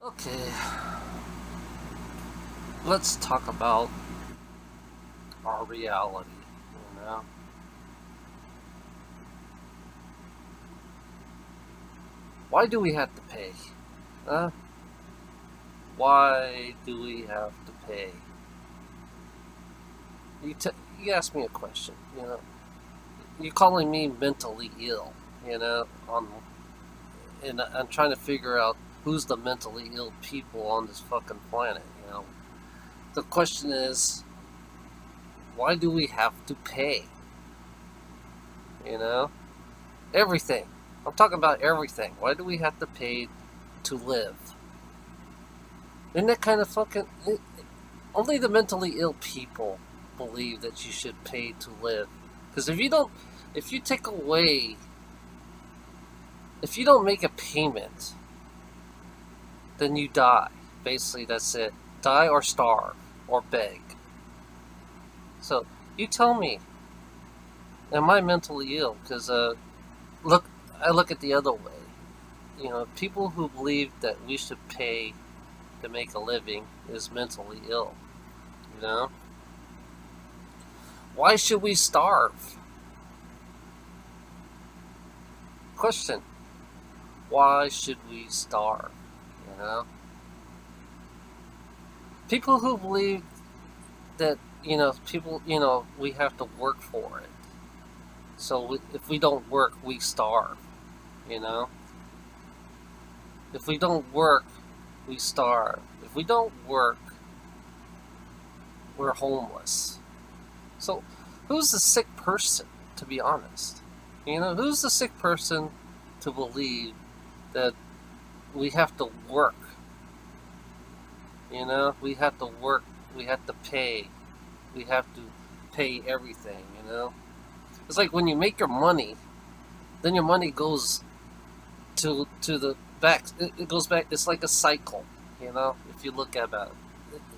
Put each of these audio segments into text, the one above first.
Okay, let's talk about our reality, you know? Why do we have to pay? Huh? Why do we have to pay? You ask me a question, you know? You're calling me mentally ill, you know? And I'm trying to figure out who's the mentally ill people on this fucking planet, you know? The question is, why do we have to pay? You know? Everything. I'm talking about everything. Why do we have to pay to live? Isn't that kind of fucking. Only the mentally ill people believe that you should pay to live. Because if you don't. If you take away. If you don't make a payment, then you die. Basically, that's it. Die or starve. Or beg. So, you tell me. Am I mentally ill? Because, look. I look at the other way. You know, people who believe that we should pay to make a living is mentally ill. You know? Why should we starve? Question. Why should we starve? You know? People who believe that, we have to work for it. So if we don't work, we starve. You know? If we don't work, we starve. If we don't work, we're homeless. So who's the sick person, to be honest? You know, who's the sick person to believe that we have to work? You know, we have to work, we have to pay, we have to pay everything, you know? It's like when you make your money, then your money goes to the back. It goes back. It's like a cycle, you know. If you look at it,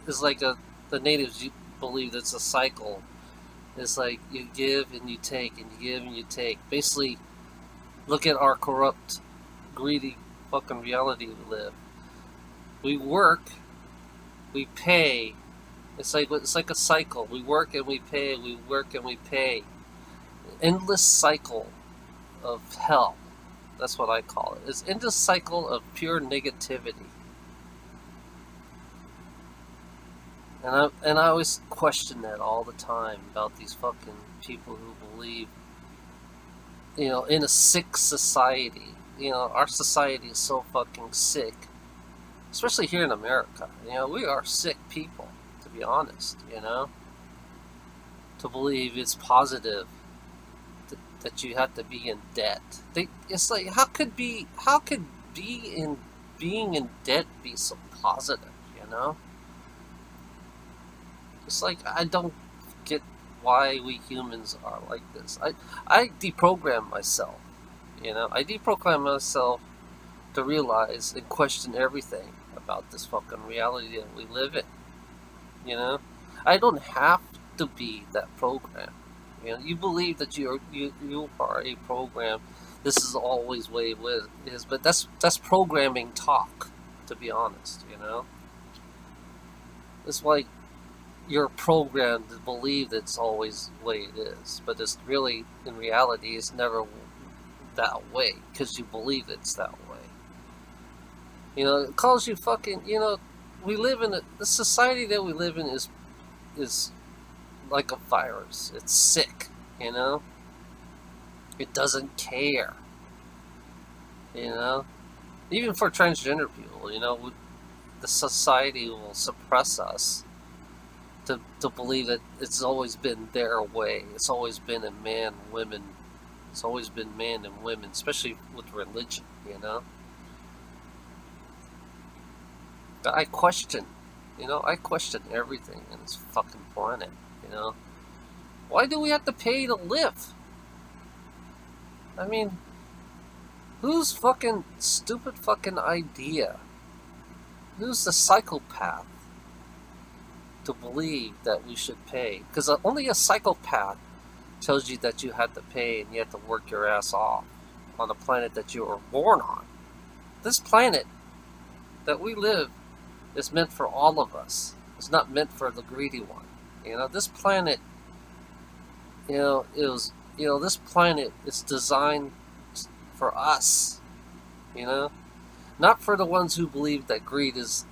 it's like the natives believe it's a cycle. It's like you give and you take, and you give and you take. Basically, look at our corrupt, greedy, fucking reality we live. We work, we pay. It's like a cycle. We work and we pay. We work and we pay. Endless cycle of hell. That's what I call it. It's endless cycle of pure negativity. And I always question that all the time about these fucking people who believe, in a sick society. Our society is so fucking sick, especially here in America. We are sick people, to be honest. To believe it's positive that you have to be in debt. It's like how could being in debt be so positive? You know, it's like I don't get why we humans are like this. I deprogram myself. I deprogram myself to realize and question everything about this fucking reality that we live in. You know, I don't have to be that program. You believe that you are a program. This is always way it is, but that's programming talk. To be honest, it's like you're programmed to believe that it's always the way it is, but it's really in reality it's never that way because you believe it's that way. It calls you fucking. We live in the society that we live in is like a virus. It's sick, you know? It doesn't care, you know? Even for transgender people, the society will suppress us to believe that it's always been their way. It's always been a man, women. It's always been man and women, especially with religion, I question, I question everything in this fucking planet, you know? Why do we have to pay to live? I mean, whose fucking stupid fucking idea? Who's the psychopath to believe that we should pay? Because only a psychopath tells you that you have to pay and you have to work your ass off on the planet that you were born on. This planet that we live is meant for all of us. It's not meant for the greedy one. This planet, this planet is designed for us. You know, not for the ones who believe that greed is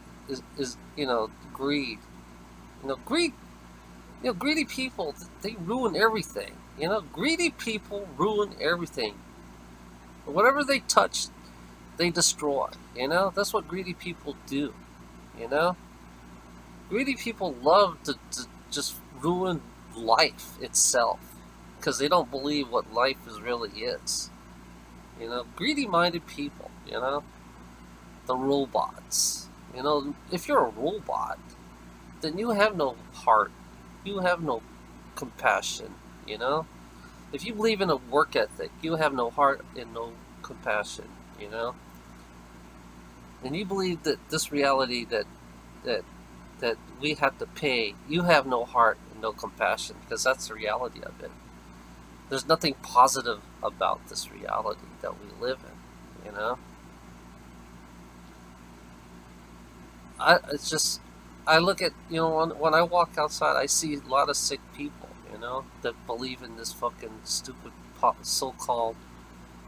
greed. Greed. Greedy people, they ruin everything. Greedy people ruin everything. Whatever they touch, they destroy. That's what greedy people do. Greedy people love to just ruin life itself because they don't believe what life really is. Greedy-minded people. The robots. If you're a robot, then you have no heart. You have no compassion. If you believe in a work ethic, you have no heart and no compassion. And you believe that this reality that we have to pay, you have no heart and no compassion, because that's the reality of it. There's nothing positive about this reality that we live in. I look at, when I walk outside, I see a lot of sick people, that believe in this fucking stupid so-called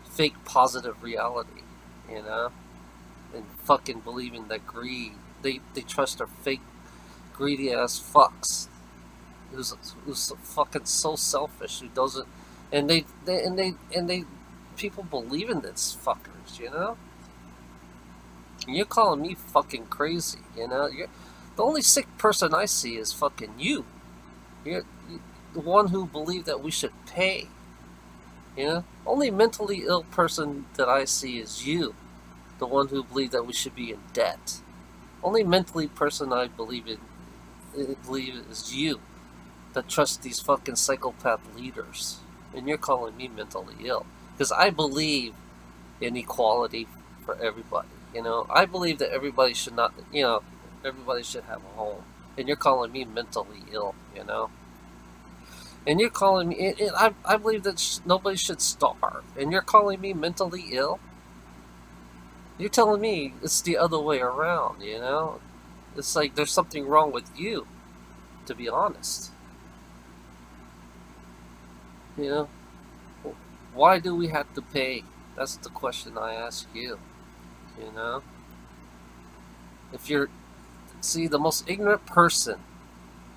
fake positive reality, and fucking believing that greed, they trust their fake greedy ass fucks who's fucking so selfish, who doesn't, and they people believe in this fuckers, and you're calling me fucking crazy, you're the only sick person I see is fucking you. You're the one who believed that we should pay. Only mentally ill person that I see is you, the one who believed that we should be in debt. Only mentally person I believe is you, that trust these fucking psychopath leaders. And you're calling me mentally ill because I believe in equality for everybody. I believe that everybody should not, everybody should have a home. And you're calling me mentally ill, And you're calling me, I believe that nobody should starve. And you're calling me mentally ill? You're telling me it's the other way around, It's like there's something wrong with you, to be honest. Why do we have to pay? That's the question I ask you, If you're, the most ignorant person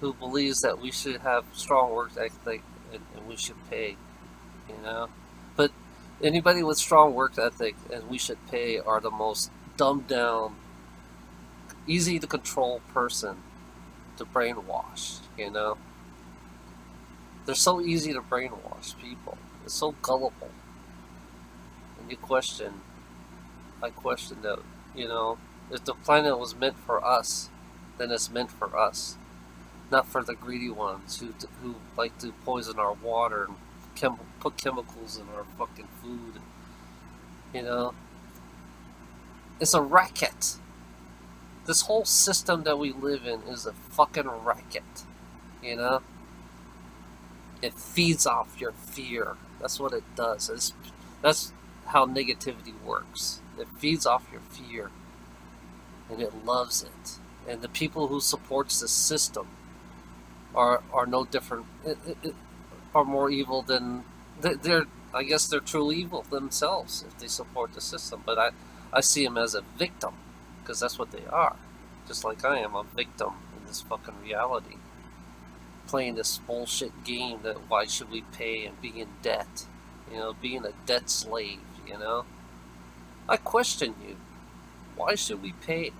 who believes that we should have strong work ethic and we should pay, But anybody with strong work ethic and we should pay are the most dumbed down, easy to control person to brainwash, They're so easy to brainwash people. It's so gullible. And I question that, if the planet was meant for us, then it's meant for us. Not for the greedy ones who like to poison our water and put chemicals in our fucking food. It's a racket. This whole system that we live in is a fucking racket. It feeds off your fear. That's what it does. That's how negativity works. It feeds off your fear. And it loves it. And the people who supports this system are no different, are more evil than, I guess they're true evil themselves if they support the system. But I see them as a victim, because that's what they are. Just like I am a victim in this fucking reality. Playing this bullshit game that why should we pay and be in debt, being a debt slave, I question you. Why should we pay?